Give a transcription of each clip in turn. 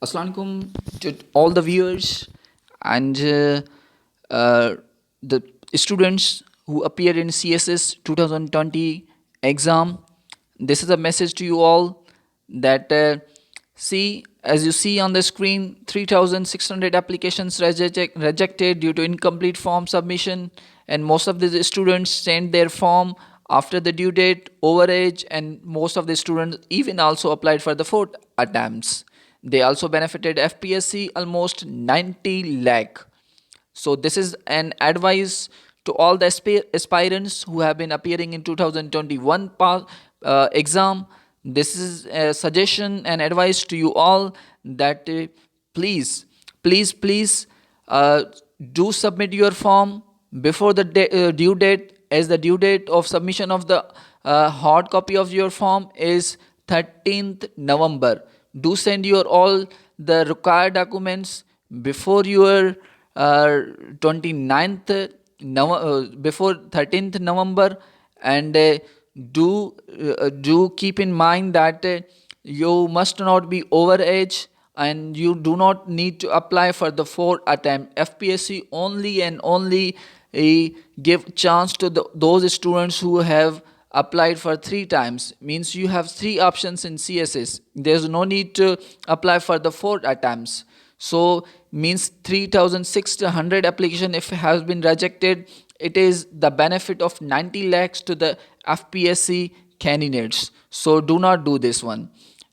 Assalamualaikum to all the viewers and uh, the students who appeared in CSS 2020 exam. This is a message to you all that see, as you see on the screen, 3,600 applications rejected due to incomplete form submission, and most of the students sent their form after the due date, overage, and most of the students even also applied for the fourth attempts. They also benefited FPSC almost 90 lakh. So this is an advice to all the aspirants who have been appearing in 2021 exam. This is a suggestion and advice to you all that please, please uh, do submit your form before the due date, as the due date of submission of the hard copy of your form is 13th November. Do send your all the required documents before your 29th before 13th November, and do keep in mind that you must not be overage, and you do not need to apply for the fourth attempt. FPSC only and only give chance to those students who have applied for 3 times. Means you have 3 options in CSS. There's no need to apply for the 4 attempts. So means 3,600 application if has been rejected, it is the benefit of 90 lakhs to the FPSC candidates. So do not do this one.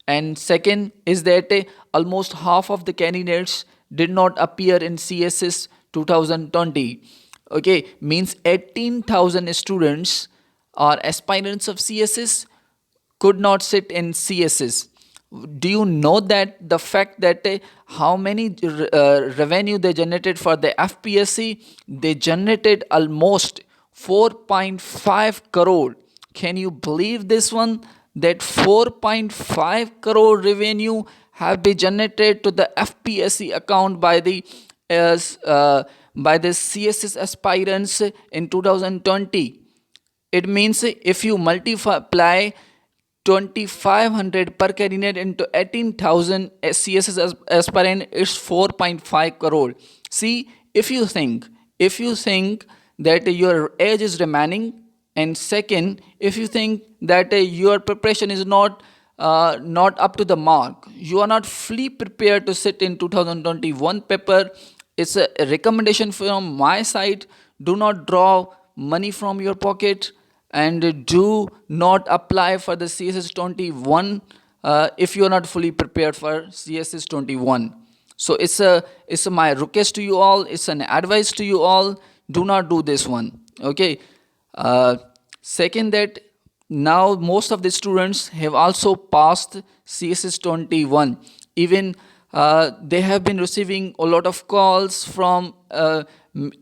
And second is that almost half of the candidates did not appear in CSS 2020. Okay, means 18,000 students or aspirants of CSS could not sit in CSS. Do you know that the fact that how many revenue they generated for the FPSC? They generated almost 4.5 crore. Can you believe this one? That 4.5 crore revenue have been generated to the FPSC account by the CSS aspirants in 2020. It means if you multiply 2,500 per candidate into 18,000 CSS aspirant, it's 4.5 crore. See, if you think that your age is remaining, and second, if you think that your preparation is not up to the mark, you are not fully prepared to sit in 2021 paper. It's a recommendation from my side. Do not draw money from your pocket, and do not apply for the CSS 21 if you are not fully prepared for CSS 21. So it's my request to you all. It's an advice to you all. Do not do this one. Okay. Second, that now most of the students have also passed CSS 21. Even they have been receiving a lot of calls from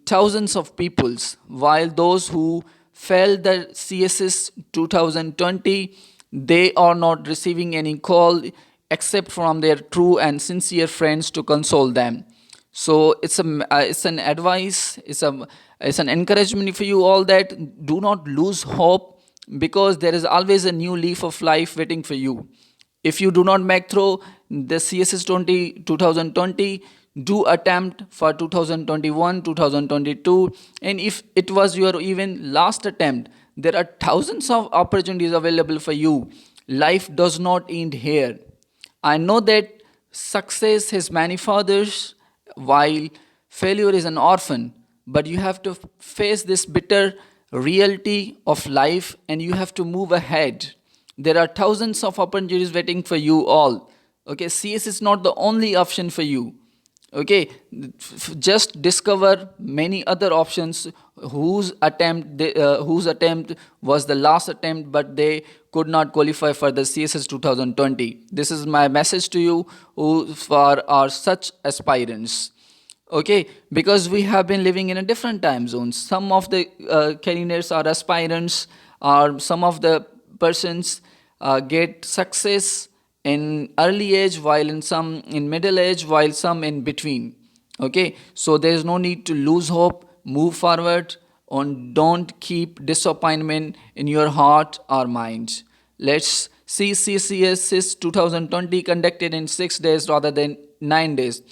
thousands of peoples, while those who failed the CSS 2020, they are not receiving any call except from their true and sincere friends to console them. So it's an advice, it's an encouragement for you all that do not lose hope, because there is always a new leaf of life waiting for you. If you do not make through the CSS 2020, do attempt for 2021, 2022, and if it was your even last attempt, there are thousands of opportunities available for you. Life does not end here. I know that success has many fathers, while failure is an orphan, but you have to face this bitter reality of life, and you have to move ahead. There are thousands of opportunities waiting for you all. Okay, CS is not the only option for you. Okay, just discover many other options whose attempt was the last attempt, but they could not qualify for the CSS 2020. This is my message to you who for our such aspirants. Okay, because we have been living in a different time zones. Some of the candidates are aspirants, or some of the persons get success in early age, while in some in middle age, while some in between. Okay, so there is no need to lose hope. Move forward, and don't keep disappointment in your heart or mind. Let's see CCSS 2020 conducted in 6 days rather than 9 days.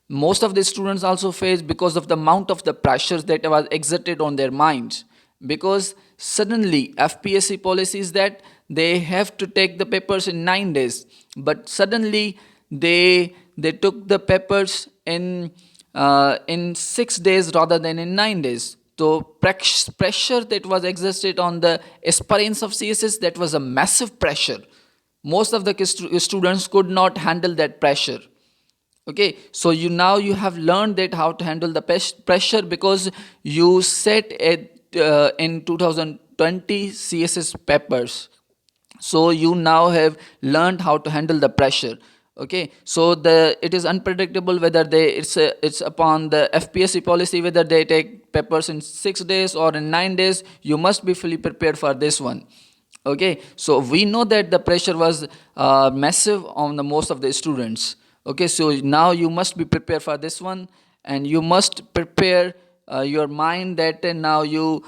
Most of the students also face because of the amount of the pressures that was exerted on their minds, because suddenly FPSC policy is that they have to take the papers in 9 days, but suddenly they took the papers in 6 days rather than in 9 days. So pressure that was exerted on the aspirants of CSS, that was a massive pressure. Most of the students could not handle that pressure. Okay, so you have learned that how to handle the pressure, because you set it in 2020 CSS papers. So you now have learned how to handle the pressure. Okay, so it is unpredictable whether it's upon the FPSC policy whether they take papers in 6 days or in 9 days. You must be fully prepared for this one. Okay, so we know that the pressure was massive on the most of the students. Okay, so now you must be prepared for this one, and you must prepare your mind that now you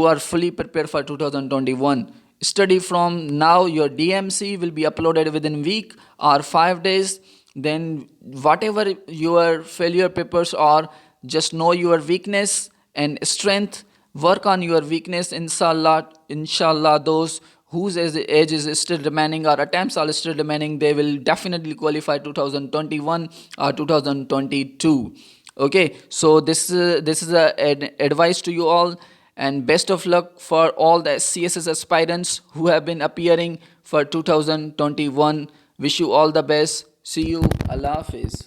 are fully prepared for 2021. Study from now. Your DMC will be uploaded within week or 5 days. Then whatever your failure papers are, just know your weakness and strength. Work on your weakness, inshallah. Those whose age is still remaining or attempts are still remaining, they will definitely qualify 2021 or 2022. Okay, so this is an advice to you all, and best of luck for all the CSS aspirants who have been appearing for 2021. Wish you all the best. See you. Allah Hafiz.